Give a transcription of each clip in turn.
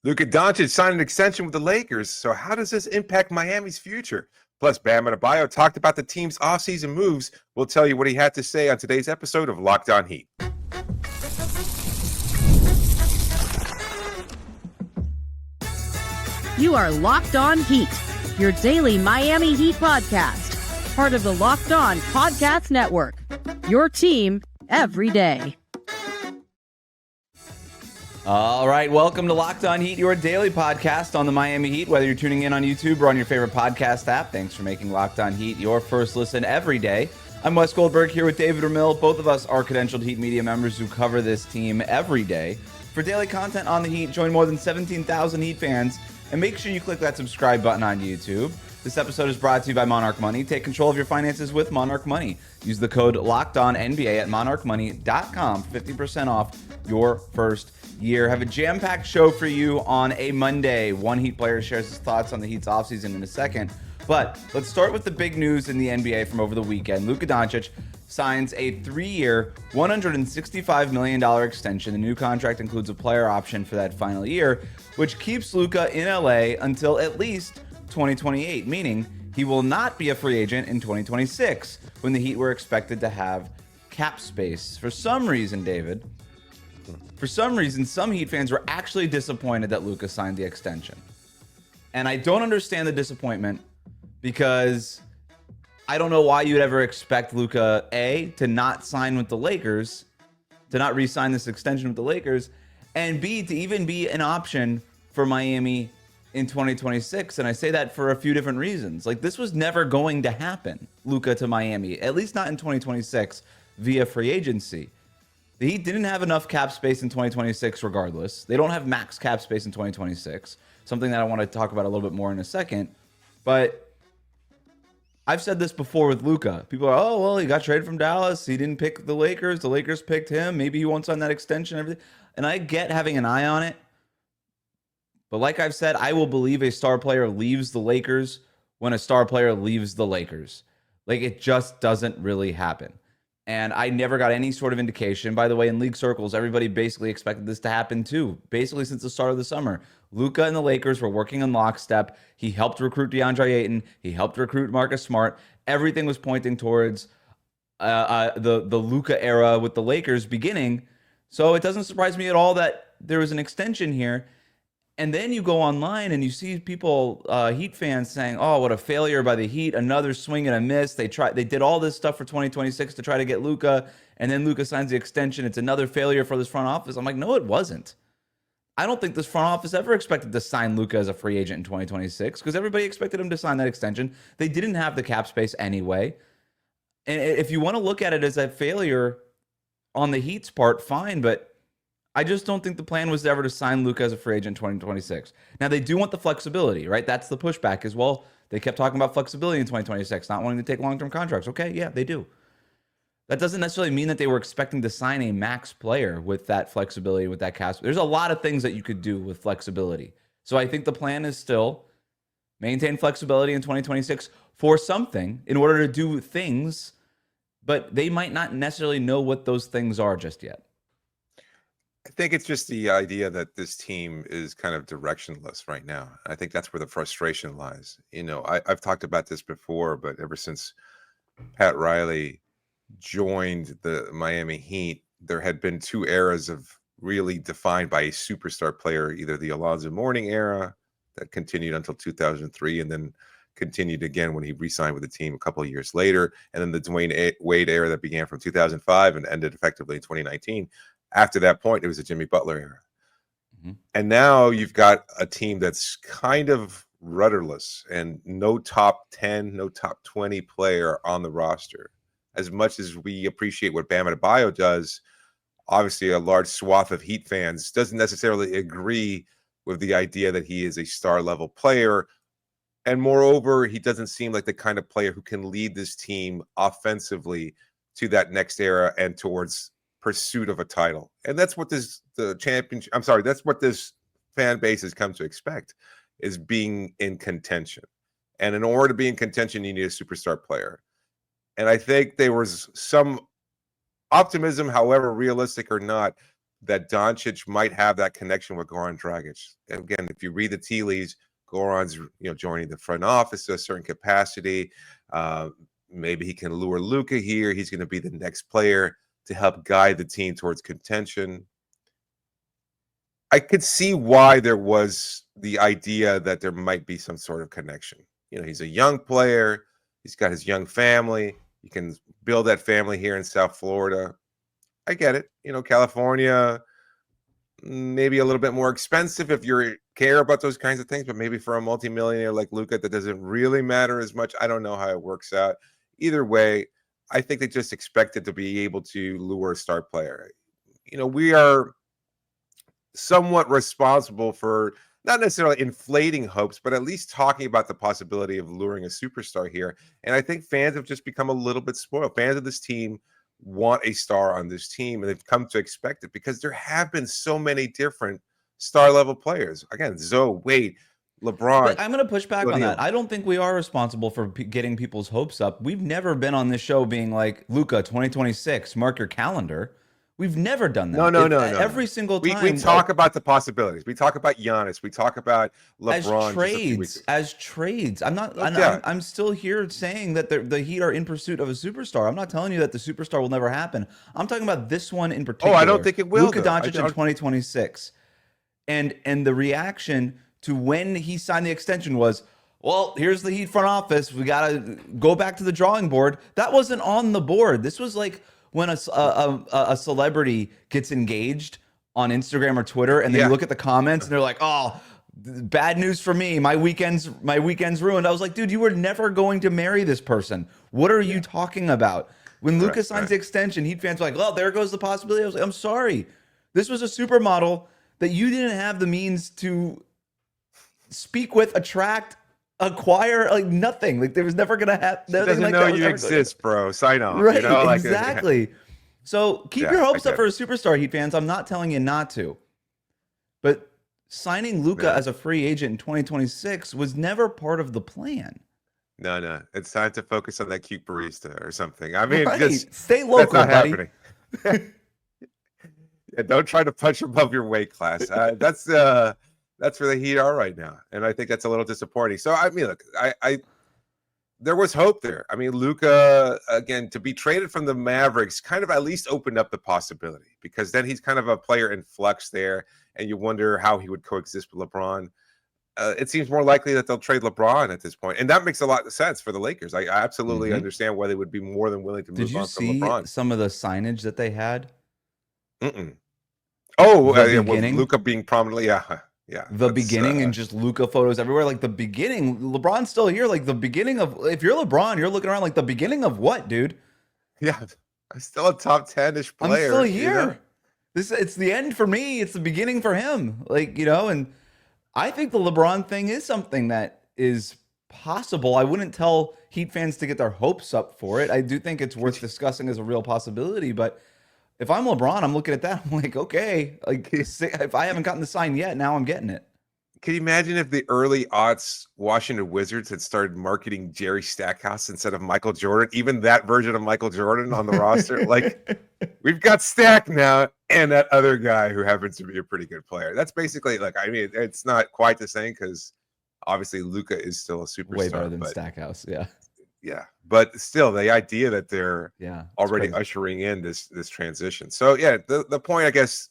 Luka Doncic signed an extension with the Lakers, so how does this impact Miami's future? Plus, Bam Adebayo talked about the team's offseason moves. We'll tell you what he had to say on today's episode of Locked On Heat. You are Locked On Heat, your daily Miami Heat podcast, part of the Locked On Podcast Network, your team every day. All right, welcome to Locked On Heat, your daily podcast on the Miami Heat. Whether you're tuning in on YouTube or on your favorite podcast app, thanks for making Locked On Heat your first listen every day. I'm Wes Goldberg here with David Ramil. Both of us are credentialed Heat media members who cover this team every day. For daily content on the Heat, join more than 17,000 Heat fans, and make sure you click that subscribe button on YouTube. This episode is brought to you by Monarch Money. Take control of your finances with Monarch Money. Use the code LOCKEDONNBA at monarchmoney.com for 50% off your first year. Have a jam-packed show for you on a Monday. One Heat player shares his thoughts on the Heat's offseason in a second. But let's start with the big news in the NBA from over the weekend. Luka Doncic signs a 3-year, $165 million extension. The new contract includes a player option for that final year, which keeps Luka in LA until at least 2028, meaning he will not be a free agent in 2026 when the Heat were expected to have cap space. For some reason, David, some Heat fans were actually disappointed that Luka signed the extension. And I don't understand the disappointment because I don't know why you'd ever expect Luka, A, to not sign with the Lakers, to not re-sign this extension with the Lakers, and B, to even be an option for Miami in 2026. And I say that for a few different reasons. Like, this was never going to happen, Luka to Miami, at least not in 2026 via free agency. The Heat didn't have enough cap space in 2026 regardless. They don't have max cap space in 2026, something that I want to talk about a little bit more in a second. But I've said this before with Luka. People are, oh, well, he got traded from Dallas. He didn't pick the Lakers. The Lakers picked him. Maybe he won't sign that extension. Everything. And I get having an eye on it. But like I've said, I will believe a star player leaves the Lakers when a star player leaves the Lakers. Like, it just doesn't really happen. And I never got any sort of indication. By the way, in league circles, everybody basically expected this to happen too, basically since the start of the summer. Luka and the Lakers were working in lockstep. He helped recruit DeAndre Ayton. He helped recruit Marcus Smart. Everything was pointing towards the Luka era with the Lakers beginning. So it doesn't surprise me at all that there was an extension here. And then you go online and you see people, Heat fans, saying, oh, what a failure by the Heat. Another swing and a miss. They did all this stuff for 2026 to try to get Luka. And then Luka signs the extension. It's another failure for this front office. I'm like, no, it wasn't. I don't think this front office ever expected to sign Luka as a free agent in 2026 because everybody expected him to sign that extension. They didn't have the cap space anyway. And if you want to look at it as a failure on the Heat's part, fine. But I just don't think the plan was ever to sign Luka as a free agent in 2026. Now, they do want the flexibility, right? That's the pushback as well. They kept talking about flexibility in 2026, not wanting to take long-term contracts. Okay, yeah, they do. That doesn't necessarily mean that they were expecting to sign a max player with that flexibility, with that cap. There's a lot of things that you could do with flexibility. So I think the plan is still maintain flexibility in 2026 for something in order to do things, but they might not necessarily know what those things are just yet. I think it's just the idea that this team is kind of directionless right now. I think that's where the frustration lies. You know, I've talked about this before, but ever since Pat Riley joined the Miami Heat, there had been two eras of really defined by a superstar player, either the Alonzo Mourning era that continued until 2003 and then continued again when he re-signed with the team a couple of years later, and then the Dwayne Wade era that began from 2005 and ended effectively in 2019. After that point, it was the Jimmy Butler era. Mm-hmm. And now you've got a team that's kind of rudderless and no top 10, no top 20 player on the roster. As much as we appreciate what Bam Adebayo does, obviously a large swath of Heat fans doesn't necessarily agree with the idea that he is a star-level player. And moreover, he doesn't seem like the kind of player who can lead this team offensively to that next era and towards pursuit of a title. And that's what that's what this fan base has come to expect, is being in contention. And in order to be in contention, you need a superstar player. And I think there was some optimism, however realistic or not, that Doncic might have that connection with Goran Dragic. And again, if you read the tea leaves, Goran's joining the front office to a certain capacity. Maybe he can lure Luka here. He's going to be the next player to help guide the team towards contention. I could see why there was the idea that there might be some sort of connection. He's a young player. He's got his young family. You can build that family here in South Florida. I get it. California, maybe a little bit more expensive if you care about those kinds of things, but maybe for a multimillionaire like Luka, that doesn't really matter as much. I don't know how it works out. Either way, I think they just expected to be able to lure a star player. We are somewhat responsible for not necessarily inflating hopes, but at least talking about the possibility of luring a superstar here. And I think fans have just become a little bit spoiled. Fans of this team want a star on this team, and they've come to expect it because there have been so many different star level players. Again, Zoe, Wade, LeBron. But I'm going to push back on that. I don't think we are responsible for getting people's hopes up. We've never been on this show being like, Luka 2026, mark your calendar. We've never done that. No. Every single time. We talk about the possibilities. We talk about Giannis. We talk about LeBron. As trades. I'm not. I'm still here saying that the Heat are in pursuit of a superstar. I'm not telling you that the superstar will never happen. I'm talking about this one in particular. Oh, I don't think it will. Luka Doncic in 2026, and the reaction to when he signed the extension was, well, here's the Heat front office. We got to go back to the drawing board. That wasn't on the board. This was like when a celebrity gets engaged on Instagram or Twitter, and then you look at the comments and they're like, oh, bad news for me. My weekend's ruined. I was like, dude, you were never going to marry this person. What are you talking about? When Luka signs the extension, Heat fans were like, well, there goes the possibility. I was like, I'm sorry. This was a supermodel that you didn't have the means to speak with, attract, acquire, like nothing. Like there was never gonna have. Doesn't like know you exist, bro. Sign on. Right? Exactly. So keep your hopes up it. for a superstar, Heat fans. I'm not telling you not to, but signing Luka as a free agent in 2026 was never part of the plan. No. It's time to focus on that cute barista or something. I mean, just stay local, that's not buddy. happening. Don't try to punch above your weight class. That's where the Heat are right now, and I think that's a little disappointing. So I mean, look, I there was hope there. I mean, Luka, again, to be traded from the Mavericks kind of at least opened up the possibility, because then he's kind of a player in flux there, and you wonder how he would coexist with LeBron. It seems more likely that they'll trade LeBron at this point, and that makes a lot of sense for the Lakers. I absolutely understand why they would be more than willing to move on from LeBron. Did you see some of the signage that they had? Oh, with Luka being prominently, the beginning and just Luka photos everywhere. Like the beginning, LeBron's still here. Like the beginning of, if you're LeBron, you're looking around like the beginning of what, dude? Yeah, I'm still a top 10-ish player. I'm still here. It's the end for me. It's the beginning for him. Like, and I think the LeBron thing is something that is possible. I wouldn't tell Heat fans to get their hopes up for it. I do think it's worth discussing as a real possibility, but if I'm LeBron, I'm looking at that. I'm like, okay, like if I haven't gotten the sign yet, now I'm getting it. Can you imagine if the early aughts Washington Wizards had started marketing Jerry Stackhouse instead of Michael Jordan, even that version of Michael Jordan on the roster? Like, we've got Stack now and that other guy who happens to be a pretty good player. That's basically, like, I mean, it's not quite the same because obviously Luka is still a superstar. Way better than Stackhouse, yeah. Yeah, but still, the idea that they're already crazy. ushering in this transition. So yeah, the point, I guess,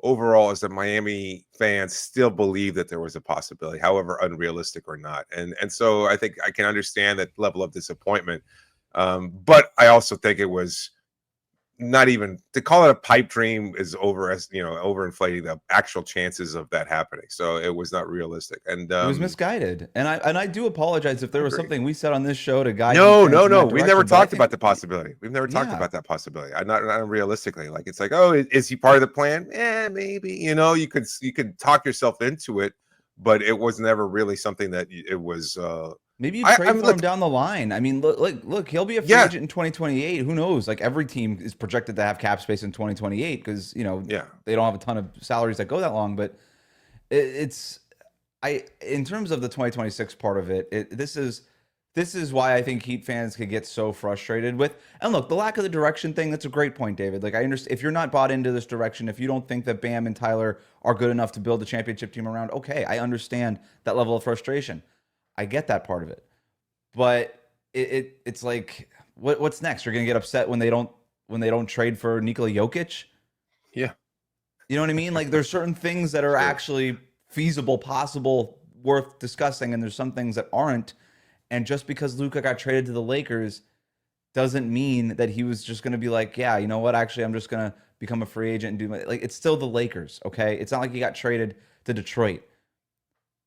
overall is that Miami fans still believe that there was a possibility, however unrealistic or not. And so I think I can understand that level of disappointment. But I also think it was not even to call it a pipe dream is overinflating the actual chances of that happening. So it was not realistic, and it was misguided. And I do apologize if there was something we said on this show to guide. No. We never talked about the possibility. We've never talked about that possibility. Not realistically. Like, it's like, oh, is he part of the plan? Maybe. You could talk yourself into it, but it was never really something that it was. Maybe you trade for him down the line. I mean, look, he'll be a free agent in 2028. Who knows? Like, every team is projected to have cap space in 2028 because, they don't have a ton of salaries that go that long. But in terms of the 2026 part of it, this this is why I think Heat fans could get so frustrated with. And look, the lack of the direction thing, that's a great point, David. Like, I understand if you're not bought into this direction, if you don't think that Bam and Tyler are good enough to build a championship team around, okay, I understand that level of frustration. I get that part of it. But it's like, what's next? You're gonna get upset when they don't trade for Nikola Jokic? Yeah. You know what I mean? Like, there's certain things that are actually feasible, possible, worth discussing, and there's some things that aren't. And just because Luka got traded to the Lakers doesn't mean that he was just going to be like, yeah, you know what? Actually, I'm just going to become a free agent and do my, like, it's still the Lakers. Okay. It's not like he got traded to Detroit.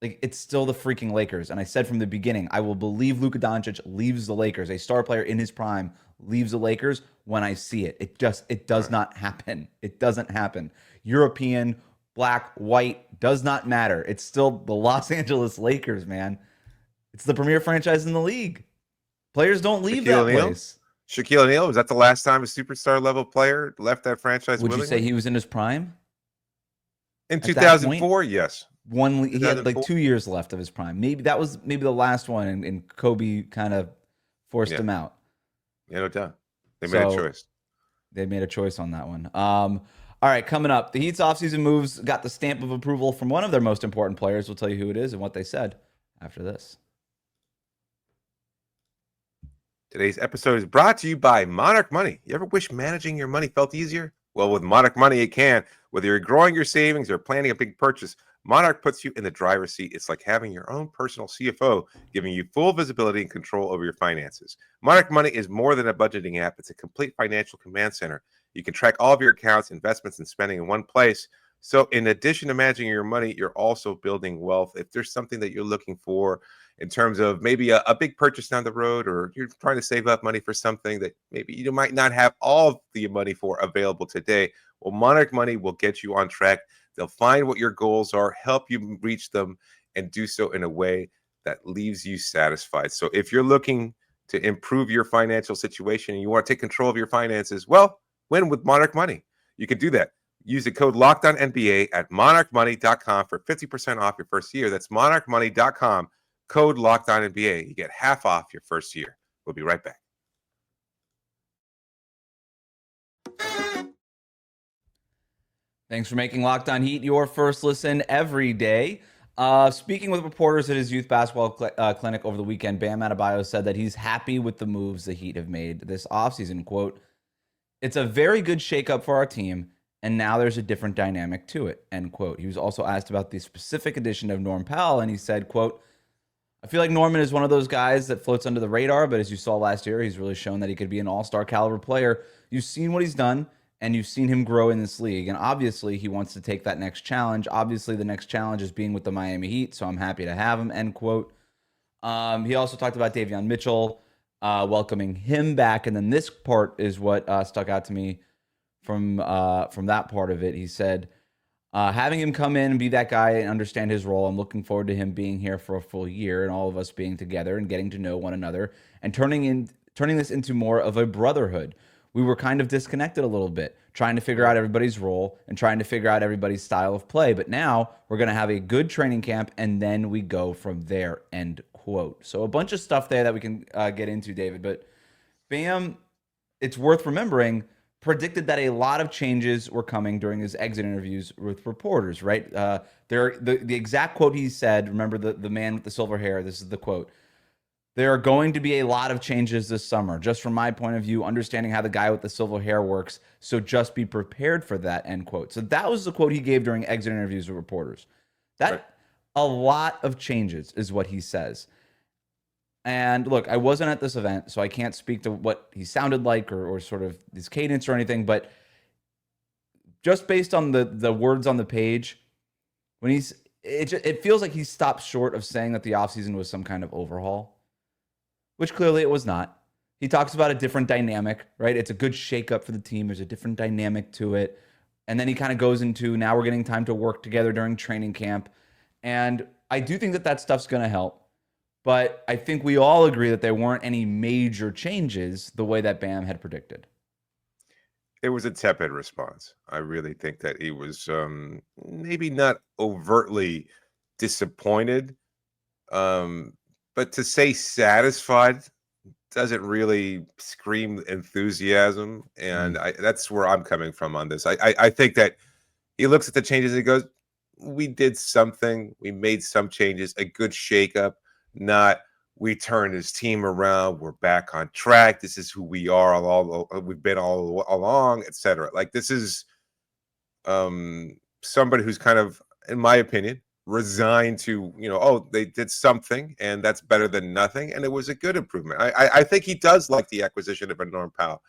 Like, it's still the freaking Lakers. And I said from the beginning, I will believe Luka Doncic leaves the Lakers. A star player in his prime leaves the Lakers when I see it. It does not happen. It doesn't happen. European, black, white, does not matter. It's still the Los Angeles Lakers, man. It's the premier franchise in the league. Players don't leave that place. Shaquille O'Neal, was that the last time a superstar level player left that franchise? Would you say he was in his prime? In 2004, yes. He had like 2 years left of his prime. Maybe that was the last one, and Kobe kind of forced him out. Yeah, no doubt. They made a choice. They made a choice on that one. All right, coming up, the Heat's offseason moves got the stamp of approval from one of their most important players. We'll tell you who it is and what they said after this. Today's episode is brought to you by Monarch Money. You ever wish managing your money felt easier? Well, with Monarch Money, it can. Whether you're growing your savings or planning a big purchase, Monarch puts you in the driver's seat. It's like having your own personal CFO, giving you full visibility and control over your finances. Monarch Money is more than a budgeting app. It's a complete financial command center. You can track all of your accounts, investments, and spending in one place. So in addition to managing your money, you're also building wealth. If there's something that you're looking for in terms of maybe a big purchase down the road, or you're trying to save up money for something that maybe you might not have all of the money for available today, well, Monarch Money will get you on track. They'll find what your goals are, help you reach them, and do so in a way that leaves you satisfied. So if you're looking to improve your financial situation and you want to take control of your finances, well, win with Monarch Money. You can do that. Use the code LOCKEDONNBA at monarchmoney.com for 50% off your first year. That's monarchmoney.com, code LOCKEDONNBA. You get half off your first year. We'll be right back. Thanks for making Locked On Heat your first listen every day. Speaking with reporters at his youth basketball clinic over the weekend, Bam Adebayo said that he's happy with the moves the Heat have made this offseason. Quote, "It's a very good shakeup for our team, and now there's a different dynamic to it," end quote. He was also asked about the specific addition of Norm Powell, and he said, quote, "I feel like Norman is one of those guys that floats under the radar, but as you saw last year, he's really shown that he could be an all-star caliber player. You've seen what he's done, and you've seen him grow in this league, and obviously he wants to take that next challenge. Obviously the next challenge is being with the Miami Heat, so I'm happy to have him," end quote. He also talked about Davion Mitchell, welcoming him back, and then this part is what stuck out to me from that part of it. He said, "Having him come in and be that guy and understand his role, I'm looking forward to him being here for a full year and all of us being together and getting to know one another and turning this into more of a brotherhood. We were kind of disconnected a little bit, trying to figure out everybody's role and trying to figure out everybody's style of play. But now we're going to have a good training camp, and then we go from there," end quote. So a bunch of stuff there that we can get into, David. But Bam, it's worth remembering, predicted that a lot of changes were coming during his exit interviews with reporters, right? The exact quote he said, remember the man with the silver hair, this is the quote, "There are going to be a lot of changes this summer, just from my point of view, understanding how the guy with the silver hair works, so just be prepared for that," end quote. So that was the quote he gave during exit interviews with reporters. A lot of changes is what he says. And look, I wasn't at this event, so I can't speak to what he sounded like or sort of his cadence or anything, but just based on the words on the page, when it feels like he stopped short of saying that the offseason was some kind of overhaul, which clearly it was not. He talks about a different dynamic, right? It's a good shakeup for the team. There's a different dynamic to it. And then he kind of goes into, now we're getting time to work together during training camp. And I do think that stuff's going to help. But I think we all agree that there weren't any major changes the way that Bam had predicted. It was a tepid response. I really think that he was maybe not overtly disappointed, but to say satisfied doesn't really scream enthusiasm, and that's where I'm coming from on this. I think that he looks at the changes and he goes, "We did something. We made some changes. A good shakeup. Not we turned his team around. We're back on track. This is who we are. All we've been all along, etc." Like this is somebody who's kind of, in my opinion, resigned to, oh, they did something and that's better than nothing, and it was a good improvement. I think he does like the acquisition of a Norm Powell.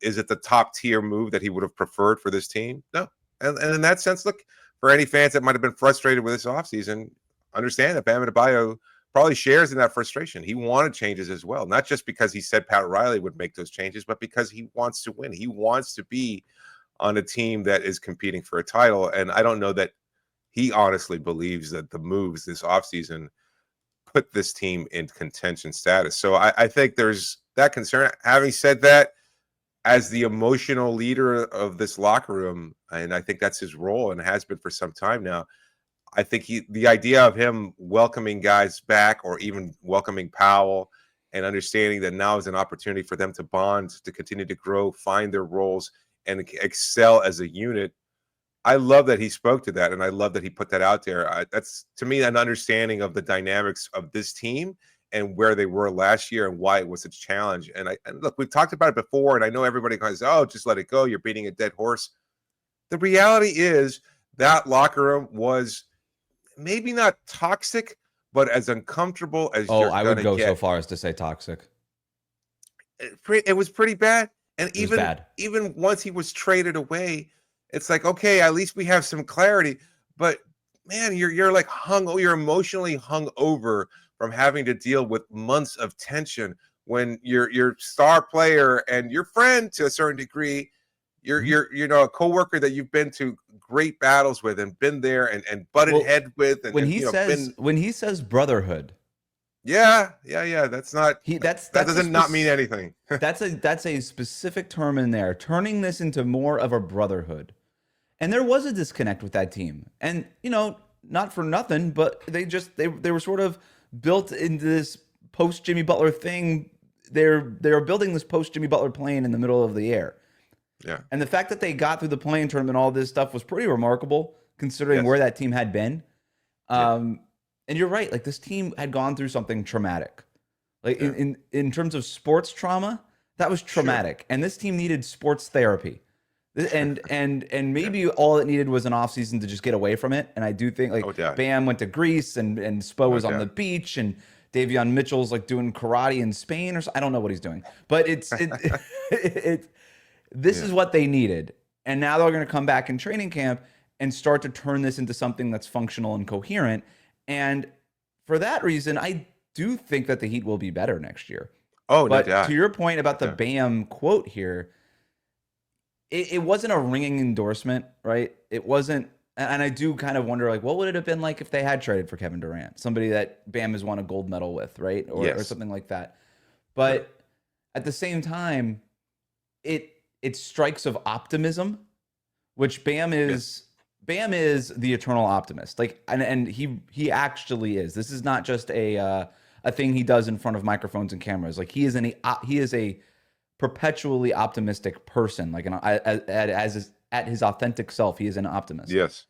Is it the top tier move that he would have preferred for this team? No. And in that sense, look, for any fans that might have been frustrated with this offseason, understand that Bam Adebayo probably shares in that frustration. He wanted changes as well, not just because he said Pat Riley would make those changes, but because he wants to win. He wants to be on a team that is competing for a title. And I don't know that he honestly believes that the moves this offseason put this team in contention status. So I think there's that concern. Having said that, as the emotional leader of this locker room, and I think that's his role and has been for some time now, I think the idea of him welcoming guys back or even welcoming Powell and understanding that now is an opportunity for them to bond, to continue to grow, find their roles, and excel as a unit. I love that he spoke to that, and I love that he put that out there. That's, to me, an understanding of the dynamics of this team and where they were last year and why it was a challenge. And look, we've talked about it before, and I know everybody goes, "Oh, just let it go. You're beating a dead horse." The reality is that locker room was maybe not toxic, but as uncomfortable as you're I gonna would go get. so far as to say toxic. It was pretty bad. And It was bad. even once he was traded away, it's like, okay, at least we have some clarity. But man, you're like you're emotionally hung over from having to deal with months of tension when your star player and your friend, to a certain degree, you're a coworker that you've been to great battles with and been there and butted head with. And when he says brotherhood, yeah, that's not that doesn't not mean anything. that's a specific term in there, turning this into more of a brotherhood. And there was a disconnect with that team. And, not for nothing, but they were sort of built into this post Jimmy Butler thing. They're building this post Jimmy Butler plane in the middle of the air. Yeah. And the fact that they got through the play-in tournament, all this stuff was pretty remarkable considering where that team had been. And you're right. Like, this team had gone through something traumatic. Like in terms of sports trauma, that was traumatic. Sure. And this team needed sports therapy. And maybe all it needed was an offseason to just get away from it. And I do think Bam went to Greece and Spo was on the beach and Davion Mitchell's like doing karate in Spain I don't know what he's doing. But this is what they needed. And now they're going to come back in training camp and start to turn this into something that's functional and coherent. And for that reason, I do think that the Heat will be better next year. Oh, but no doubt. To your point about the Bam quote here, it wasn't a ringing endorsement, right? It wasn't, and I do kind of wonder, like, what would it have been like if they had traded for Kevin Durant, somebody that Bam has won a gold medal with, right? Or something like that. But at the same time, it strikes of optimism, which Bam is. Bam is the eternal optimist, like, and he actually is. This is not just a thing he does in front of microphones and cameras. Like, he is a perpetually optimistic person. Like, at his authentic self, he is an optimist. Yes.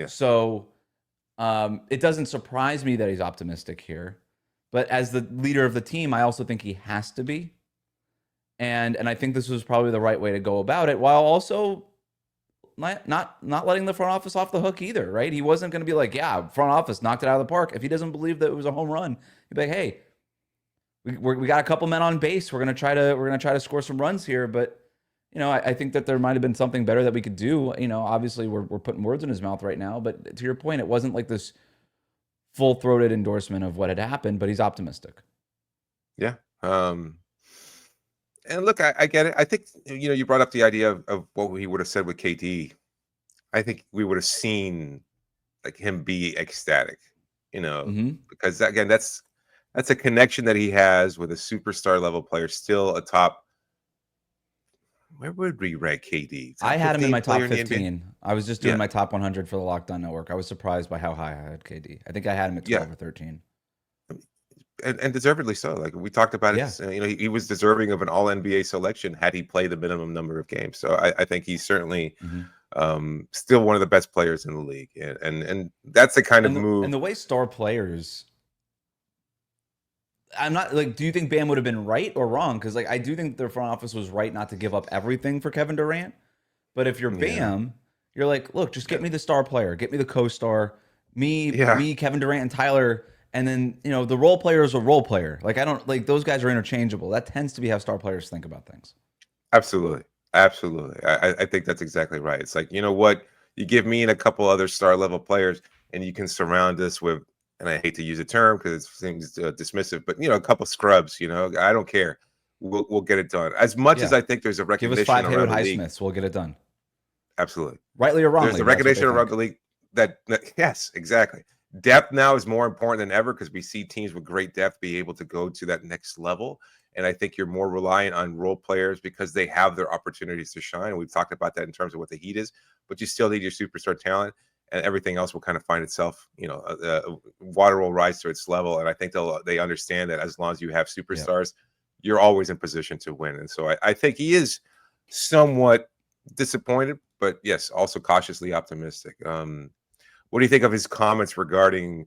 So, it doesn't surprise me that he's optimistic here, but as the leader of the team, I also think he has to be. And I think this was probably the right way to go about it, while also not letting the front office off the hook either, right? He wasn't going to be like, yeah, front office knocked it out of the park. If he doesn't believe that it was a home run, he'd be like, hey, we got a couple men on base. We're gonna try to score some runs here, but I think that there might have been something better that we could do. Obviously we're putting words in his mouth right now, but to your point, it wasn't like this full-throated endorsement of what had happened, but he's optimistic. Yeah. And look, I get it. I think, you brought up the idea of what he would have said with KD. I think we would have seen like him be ecstatic, because again, that's a connection that he has with a superstar level player, still atop. Where would we rank KD? I had him in my top 15. I was just doing my top 100 for the Locked On Network. I was surprised by how high I had KD. I think I had him at 12 or 13. and deservedly so. Like we talked about Yeah. it, he was deserving of an All NBA selection had he played the minimum number of games. So I think he's certainly still one of the best players in the league, and that's the kind of move. And the way star players, I'm not like, do you think Bam would have been right or wrong? Because like I do think their front office was right not to give up everything for Kevin Durant. But if you're Bam, you're like, look, just get me the star player, get me the co-star, me, Kevin Durant, and Tyler. And then, the role player is a role player. Like, I don't like those guys are interchangeable. That tends to be how star players think about things. Absolutely. Absolutely. I think that's exactly right. It's like, you know what? You give me and a couple other star level players, and you can surround us with, and I hate to use a term because it seems dismissive, but, a couple scrubs, I don't care. We'll get it done. As much as I think there's a recognition Give us 5 around Haywood the league. Highsmiths. We'll get it done. Absolutely. Rightly or wrongly. There's a recognition around the league that yes, exactly. Depth now is more important than ever because we see teams with great depth be able to go to that next level. And I think you're more reliant on role players because they have their opportunities to shine. And we've talked about that in terms of what the Heat is, but you still need your superstar talent, and everything else will kind of find itself, water will rise to its level. And I think they understand that as long as you have superstars, you're always in position to win. And so I think he is somewhat disappointed, but yes, also cautiously optimistic. What do you think of his comments regarding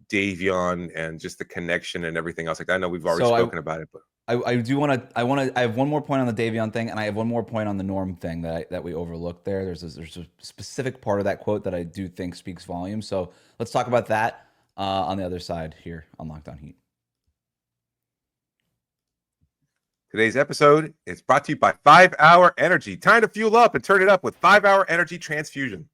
Davion and just the connection and everything else? Like, I know we've already spoken about it, but I have one more point on the Davion thing, and I have one more point on the Norm thing that we overlooked there. There's a specific part of that quote that I do think speaks volumes. So let's talk about that on the other side here on Locked On Heat. Today's episode is brought to you by 5 Hour Energy. Time to fuel up and turn it up with 5 Hour Energy Transfusion.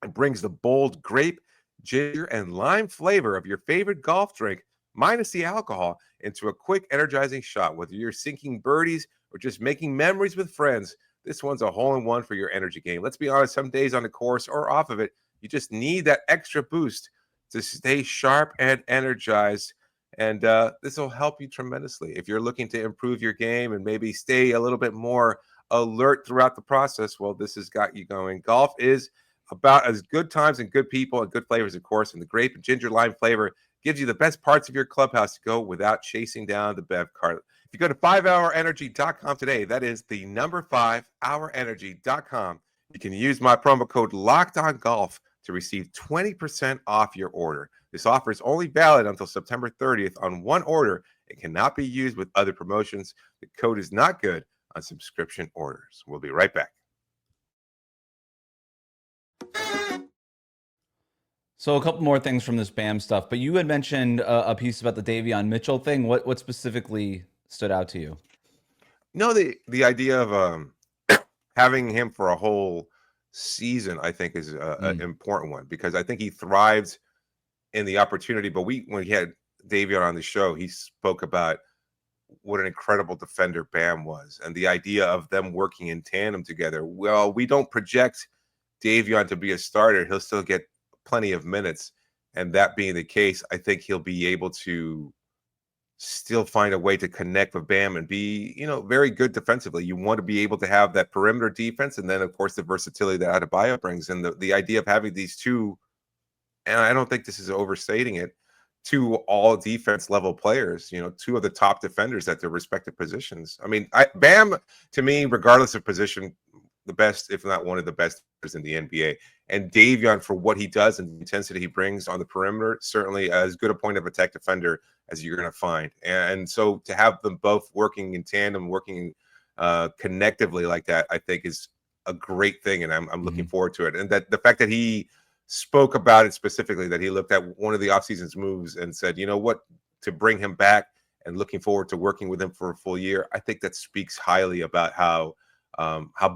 It brings the bold grape, ginger, and lime flavor of your favorite golf drink, minus the alcohol, into a quick, energizing shot. Whether you're sinking birdies or just making memories with friends, this one's a hole-in-one for your energy game. Let's be honest, some days on the course or off of it, you just need that extra boost to stay sharp and energized. And this will help you tremendously. If you're looking to improve your game and maybe stay a little bit more alert throughout the process, well, this has got you going. Golf is about as good times and good people and good flavors, of course, and the grape and ginger lime flavor gives you the best parts of your clubhouse to go without chasing down the bev cart. If you go to 5hourenergy.com today, that is the number 5hourenergy.com, you can use my promo code LOCKEDONGolf to receive 20% off your order. This offer is only valid until September 30th on one order. It cannot be used with other promotions. The code is not good on subscription orders. We'll be right back. So a couple more things from this Bam stuff, but you had mentioned a piece about the Davion Mitchell thing. What specifically stood out to you? No, the idea of having him for a whole season, I think, is an important one because I think he thrives in the opportunity. But when we had Davion on the show, he spoke about what an incredible defender Bam was and the idea of them working in tandem together. Well, we don't project Davion to be a starter. He'll still get plenty of minutes, and that being the case, I think he'll be able to still find a way to connect with Bam and be, very good defensively. You want to be able to have that perimeter defense, and then of course the versatility that Adebayo brings, and the idea of having these two, and I don't think this is overstating it, two all defense level players, two of the top defenders at their respective positions. I mean, Bam, to me, regardless of position, the best, if not one of the best in the NBA. And Davion, for what he does and the intensity he brings on the perimeter, certainly as good a point of attack defender as you're going to find. And so to have them both working in tandem, working connectively like that, I think is a great thing. And I'm looking forward to it. And that the fact that he spoke about it specifically, that he looked at one of the offseason's moves and said, you know what, to bring him back and looking forward to working with him for a full year, I think that speaks highly about how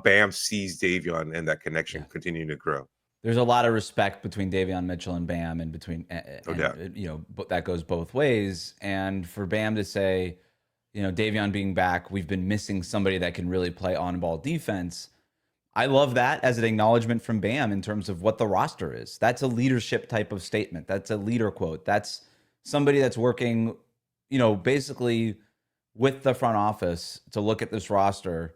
Bam sees Davion and that connection continuing to grow. There's a lot of respect between Davion Mitchell and Bam, and between, but that goes both ways. And for Bam to say, Davion being back, we've been missing somebody that can really play on-ball defense. I love that as an acknowledgement from Bam in terms of what the roster is. That's a leadership type of statement. That's a leader quote. That's somebody that's working, basically with the front office to look at this roster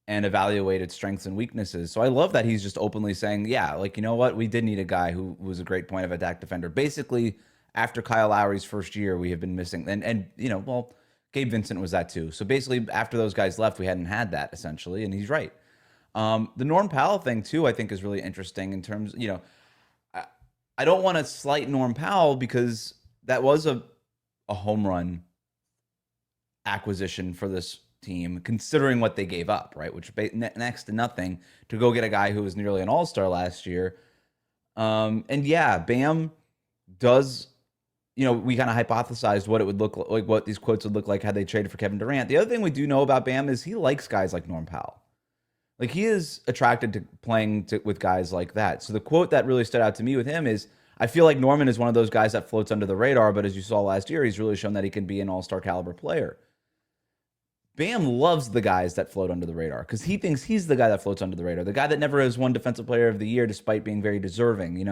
and evaluate its strengths and weaknesses. So I love that he's just openly saying, yeah, like, you know what? We did need a guy who was a great point of attack defender. Basically after Kyle Lowry's first year, we have been missing. And well, Gabe Vincent was that too. So basically, after those guys left, we hadn't had that essentially, and he's right. The Norm Powell thing too, I think, is really interesting in terms. I don't want to slight Norm Powell because that was a home run acquisition for this team, considering what they gave up, right? Which next to nothing to go get a guy who was nearly an all-star last year. And yeah, Bam does, we kind of hypothesized what it would look like, what these quotes would look like had they traded for Kevin Durant. The other thing we do know about Bam is he likes guys like Norm Powell. Like, he is attracted to playing with guys like that. So the quote that really stood out to me with him is, I feel like Norman is one of those guys that floats under the radar, but as you saw last year, he's really shown that he can be an all-star caliber player. Bam loves the guys that float under the radar because he thinks he's the guy that floats under the radar, the guy that never has won Defensive Player of the Year despite being very deserving,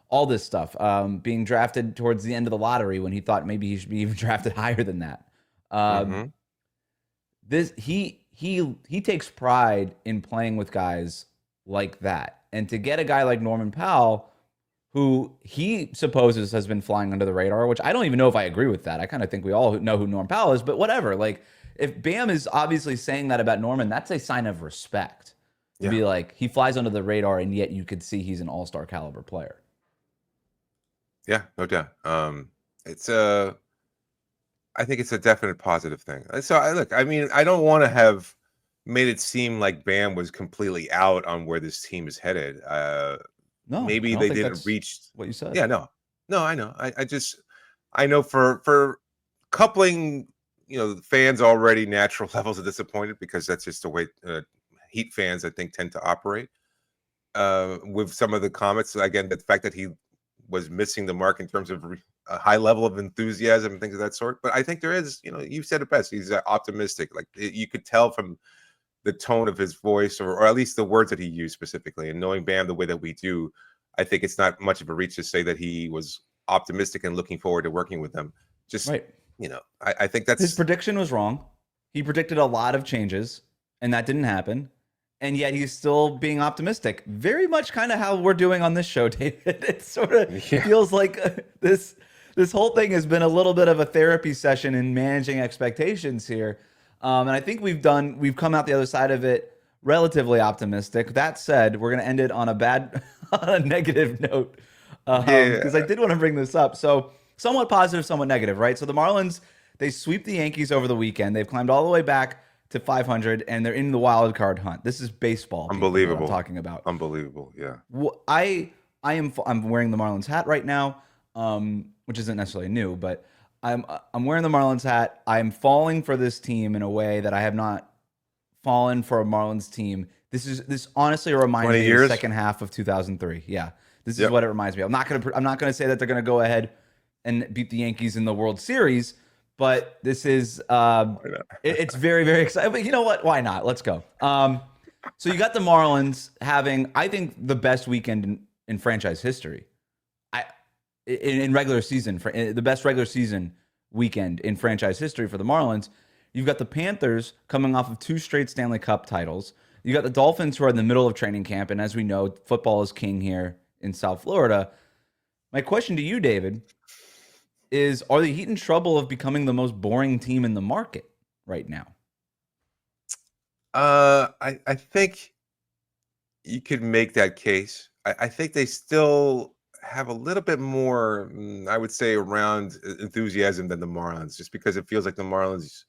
all this stuff. Being drafted towards the end of the lottery when he thought maybe he should be even drafted higher than that. He takes pride in playing with guys like that. And to get a guy like Norman Powell, who he supposes has been flying under the radar, which I don't even know if I agree with that. I kind of think we all know who Norm Powell is, but whatever. Like, if Bam is obviously saying that about Norman, that's a sign of respect. To be like, he flies under the radar, and yet you could see he's an all-star caliber player. Yeah, no doubt. I think it's a definite positive thing. So I don't want to have made it seem like Bam was completely out on where this team is headed. No, maybe they didn't reach what you said. Yeah, no, I know. I know for coupling, fans already natural levels of disappointed because that's just the way Heat fans, I think, tend to operate. With some of the comments, again, the fact that he was missing the mark in terms of a high level of enthusiasm and things of that sort. But I think there is, you said it best. He's optimistic. Like, you could tell from the tone of his voice, or at least the words that he used specifically. And knowing Bam the way that we do, I think it's not much of a reach to say that he was optimistic and looking forward to working with them. Just right. I think that's his prediction was wrong. He predicted a lot of changes, and that didn't happen. And yet he's still being optimistic. Very much kind of how we're doing on this show, David. It sort of feels like this whole thing has been a little bit of a therapy session in managing expectations here. And I think we've come out the other side of it relatively optimistic. That said, we're going to end it on a negative note. Because I did want to bring this up. So somewhat positive, somewhat negative, right? So the Marlins, they sweep the Yankees over the weekend. They've climbed all the way back to 500, and they're in the wild card hunt. This is baseball. Unbelievable. I'm talking about. Unbelievable. Yeah. I'm wearing the Marlins hat right now, which isn't necessarily new, but I'm wearing the Marlins hat. I'm falling for this team in a way that I have not fallen for a Marlins team. This honestly reminds me of the second half of 2003. Yeah. This is what it reminds me of. I'm not gonna say that they're gonna go ahead and beat the Yankees in the World Series, but this is it's very, very exciting. But you know what? Why not? Let's go. So you got the Marlins having, I think, the best weekend in franchise history. In regular season, the best regular season weekend in franchise history for the Marlins. You've got the Panthers coming off of 2 straight Stanley Cup titles. You got the Dolphins, who are in the middle of training camp, and as we know, football is king here in South Florida. My question to you, David, is, are the Heat in trouble of becoming the most boring team in the market right now? I think you could make that case. I think they still have a little bit more, I would say, around enthusiasm than the Marlins, just because it feels like the Marlins,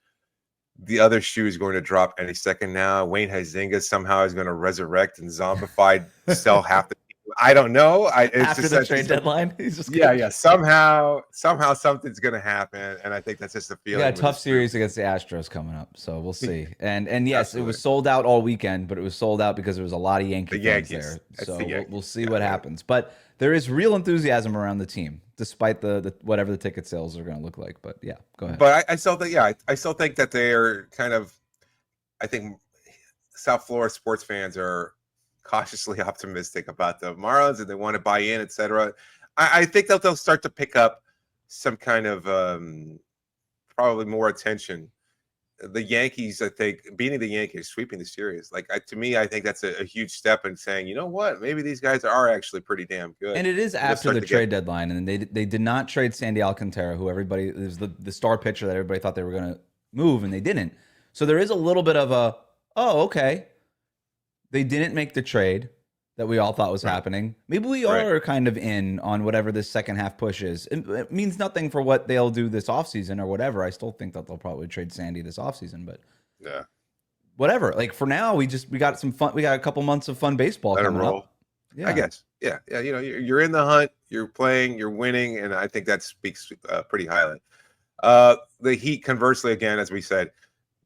the other shoe is going to drop any second now. Wayne Huizenga somehow is going to resurrect and zombified sell half the people. I don't know. After the trade deadline, he's just somehow something's going to happen, and I think that's just the feeling. Yeah, tough series against the Astros coming up, so we'll see. And yes, Absolutely. It was sold out all weekend, but it was sold out because there was a lot of Yankees there. So we'll see what happens. But there is real enthusiasm around the team, despite the whatever the ticket sales are going to look like. But yeah, go ahead. But I still think, I still think that they are kind of, I think South Florida sports fans are cautiously optimistic about the Marlins, and they want to buy in, etc. I think that they'll start to pick up some kind of probably more attention the Yankees, I think, beating the Yankees, sweeping the series, like to me, I think that's a huge step in saying, you know what, maybe these guys are actually pretty damn good. And it is after the trade deadline, and they did not trade Sandy Alcantara, who everybody is the star pitcher that everybody thought they were going to move, and they didn't. So there is a little bit of a, oh, okay, they didn't make the trade that we all thought was happening. Maybe we are kind of in on whatever this second half push is. It means nothing for what they'll do this offseason or whatever. I still think that they'll probably trade Sandy this offseason, but yeah, whatever. Like for now, we got some fun. We got a couple months of fun baseball coming up. Yeah, I guess. Yeah. You know, you're in the hunt, you're playing, you're winning, and I think that speaks pretty highly. The Heat, conversely, again, as we said,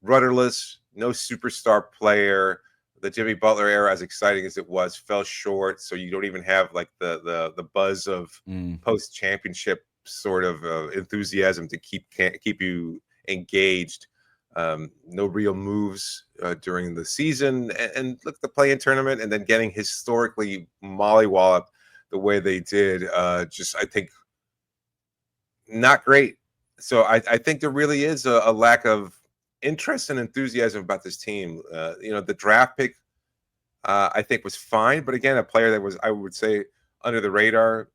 rudderless, no superstar player. The Jimmy Butler era, as exciting as it was, fell short. So you don't even have like the buzz of post championship sort of enthusiasm to keep you engaged. No real moves during the season, and look, the play-in tournament, and then getting historically mollywalloped the way they did. Just I think not great. So I think there really is a lack of interest and enthusiasm about this team. You know, the draft pick I think was fine, but again, a player that was, I would say, under the radar.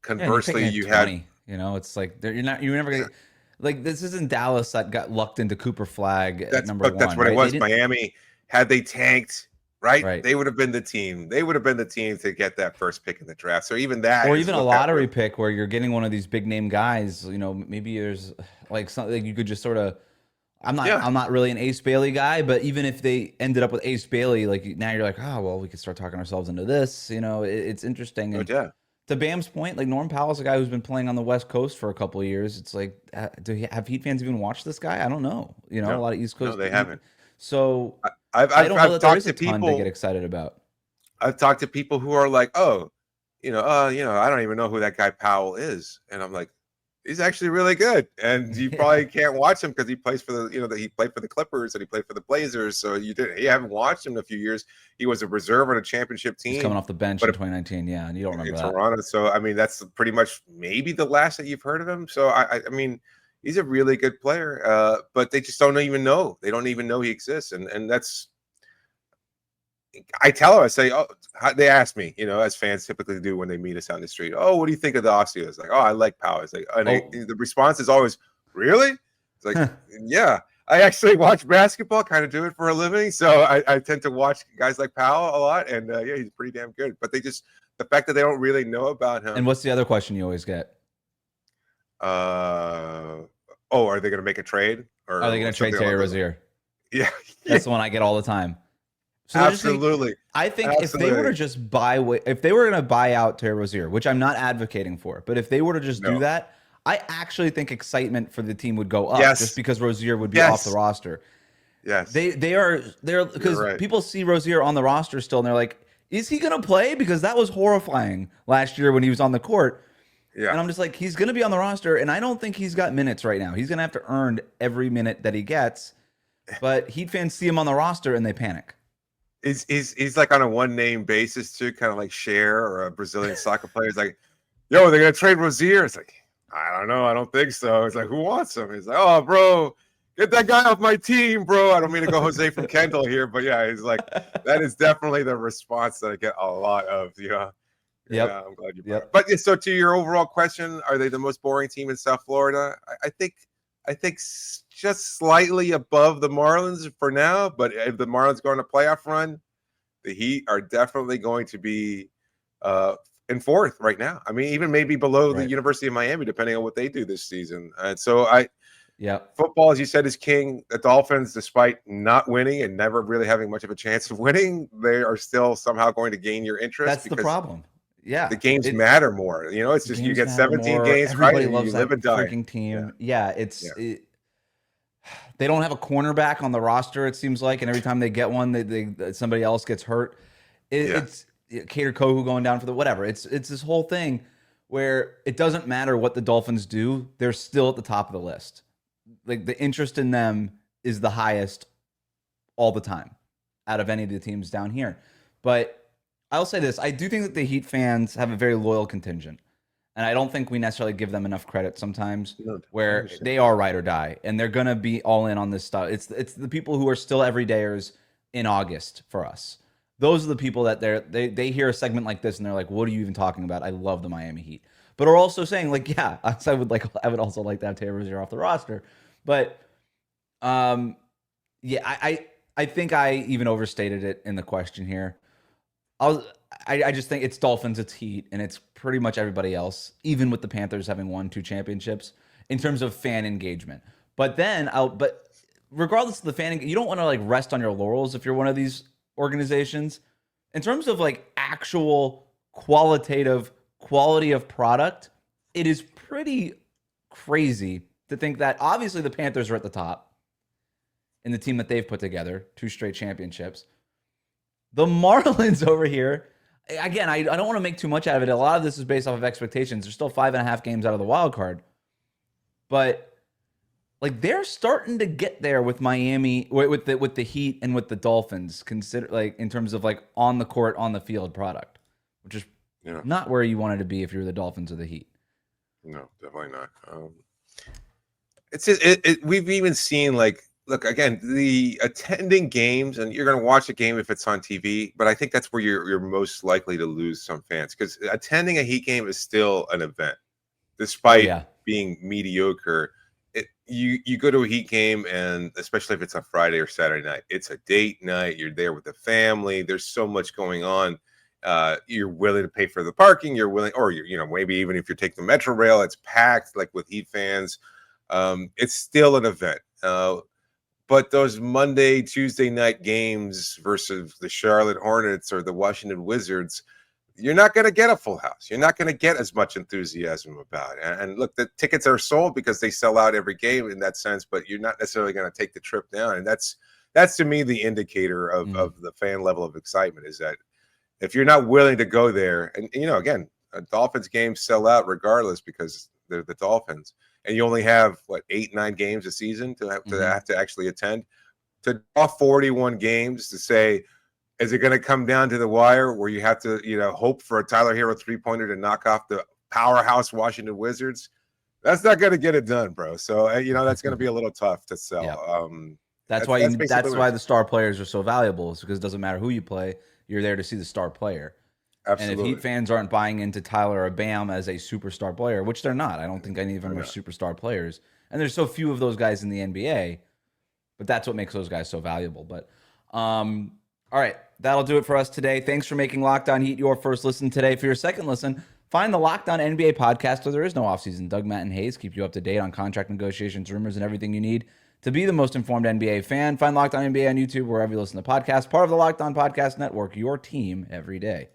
Conversely, you 20, had, you know, it's like you're never gonna, like, this isn't Dallas that got lucked into Cooper Flag at number one. That's what right? it was. Miami, had they tanked, right? They would have been the team. They would have been the team to get that first pick in the draft. So even that, or even a lottery pick where you're getting one of these big name guys. You know, maybe there's like something you could just sort of. I'm not really an Ace Bailey guy, but even if they ended up with Ace Bailey, like now you're like, oh well, we could start talking ourselves into this. You know, it's interesting. And to Bam's point, like Norm Powell's a guy who's been playing on the West Coast for a couple of years. It's like, have Heat fans even watched this guy? I don't know. You know, a lot of East Coast. No, they haven't. So I've know that there is a ton to get excited about. I've talked to people who are like, oh, I don't even know who that guy Powell is, and I'm like, he's actually really good, and you probably can't watch him because he plays for the, he played for the Clippers and he played for the Blazers. So you haven't watched him in a few years. He was a reserve on a championship team. He's coming off the bench in 2019, yeah, and you don't remember that. Toronto. So I mean, that's pretty much maybe the last that you've heard of him. So I mean, he's a really good player, but they just don't even know. They don't even know he exists, and that's. I tell them, I say, oh, they ask me, as fans typically do when they meet us out in the street. Oh, what do you think of the offseason? It's like, oh, I like Powell. It's like, the response is always, really? It's like, yeah, I actually watch basketball, kind of do it for a living. So I tend to watch guys like Powell a lot, and yeah, he's pretty damn good. But the fact that they don't really know about him. And what's the other question you always get? Are they going to make a trade? Or are they going to trade Terry Rozier? Yeah, that's the one I get all the time. So absolutely. I think if they were to just if they were going to buy out Terry Rozier, which I'm not advocating for, but if they were to just do that, I actually think excitement for the team would go up just because Rozier would be off the roster. Yes. They're because people see Rozier on the roster still and they're like, is he going to play? Because that was horrifying last year when he was on the court. Yeah. And I'm just like, he's going to be on the roster, and I don't think he's got minutes right now. He's going to have to earn every minute that he gets. But Heat fans see him on the roster and they panic. He's like on a one-name basis too, kind of like Cher or a Brazilian soccer player. It's like, yo, they're gonna trade Rozier. It's like, I don't know, I don't think so. It's like, who wants him? He's like, oh, bro, get that guy off my team, bro. I don't mean to go Jose from Kendall here, but yeah, he's like, that is definitely the response that I get a lot of. Yeah, I'm glad you brought it. But so to your overall question, are they the most boring team in South Florida? I think just slightly above the Marlins for now, but if the Marlins go on a playoff run, the Heat are definitely going to be in fourth right now. I mean, even maybe below the University of Miami, depending on what they do this season. And so football, as you said, is king. The Dolphins, despite not winning and never really having much of a chance of winning, they are still somehow going to gain your interest. That's the problem. Yeah, the games matter more. It's just you get 17 games, everybody right? Loves you that live and die. Freaking team. Yeah, they don't have a cornerback on the roster, it seems like, and every time they get one, they somebody else gets hurt. It's Cater Kohu going down for the whatever. It's this whole thing where it doesn't matter what the Dolphins do; they're still at the top of the list. Like the interest in them is the highest all the time out of any of the teams down here. But I'll say this: I do think that the Heat fans have a very loyal contingent, And I don't think we necessarily give them enough credit sometimes, No, I where understand. they are ride or die, and they're gonna be all in on this stuff. It's the people who are still everydayers in August for us. Those are the people that they hear a segment like this and they're like, "What are you even talking about? I love the Miami Heat," but are also saying like, "Yeah, I would also like to have Terry Rozier off the roster," but yeah, I think I even overstated it in the question here. I just think it's Dolphins, it's Heat, and it's pretty much everybody else, even with the Panthers having won 2 championships in terms of fan engagement. But regardless of the you don't want to like rest on your laurels if you're one of these organizations. In terms of like actual qualitative quality of product, it is pretty crazy to think that obviously the Panthers are at the top in the team that they've put together, 2 straight championships. The Marlins over here, again, I don't want to make too much out of it. A lot of this is based off of expectations. They're still 5.5 games out of the wild card. But like they're starting to get there with Miami, with the Heat and with the Dolphins, consider like in terms of like on the court, on the field product, which is not where you wanted to be if you were the Dolphins or the Heat. No, definitely not. It's just, we've even seen like, look, again, the attending games, and you're going to watch a game if it's on TV, but I think that's where you're most likely to lose some fans, because attending a Heat game is still an event, despite being mediocre. You go to a Heat game, and especially if it's on Friday or Saturday night, it's a date night. You're there with the family. There's so much going on. You're willing to pay for the parking. You're willing, or maybe even if you're taking the Metro Rail, it's packed like with Heat fans. It's still an event. But those Monday, Tuesday night games versus the Charlotte Hornets or the Washington Wizards, you're not going to get a full house. You're not going to get as much enthusiasm about it. And look, the tickets are sold because they sell out every game in that sense, but you're not necessarily going to take the trip down. And that's to me the indicator of the fan level of excitement, is that if you're not willing to go there, and again, Dolphins games sell out regardless because they're the Dolphins. And you only have 8-9 games a season to have to actually attend. To draw 41 games, to say, is it going to come down to the wire where you have to hope for a Tyler Hero 3-pointer to knock off the powerhouse Washington Wizards? That's not going to get it done, bro. So that's going to be a little tough to sell. Yeah. That's why the star players are so valuable, is because it doesn't matter who you play, you're there to see the star player. Absolutely. And if Heat fans aren't buying into Tyler or Bam as a superstar player, which they're not, I don't think any of them are superstar players. And there's so few of those guys in the NBA, but that's what makes those guys so valuable. But all right, that'll do it for us today. Thanks for making Locked On Heat your first listen today. For your second listen, find the Locked On NBA podcast where there is no offseason. Doug, Matt, and Hayes keep you up to date on contract negotiations, rumors, and everything you need to be the most informed NBA fan. Find Locked On NBA on YouTube, wherever you listen to podcasts. Part of the Locked On Podcast Network, your team every day.